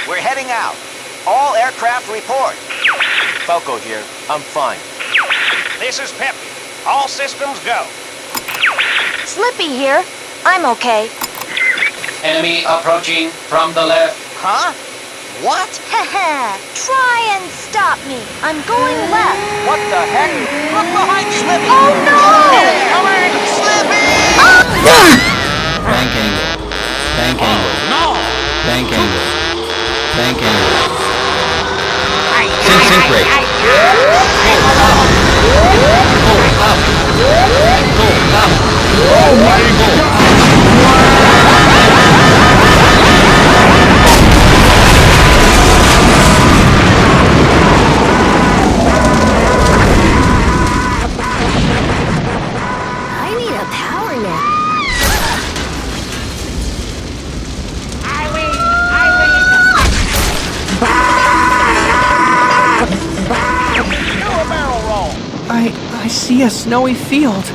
We're heading out. All aircraft report. Falco here. I'm fine. This is Peppy. All systems go. Slippy here. I'm okay. Enemy approaching from the left. Huh? What? Haha. Try and stop me. I'm going left. What the heck? Look behind you, Slippy! Oh no! Coming! Slippy! Bank angle. Bank angle. No! Bank angle. Bank angle. Sync rate. Pull up. Pull up. Pull up. Oh my God! I need a power nap. Do a barrel roll. I see a snowy field.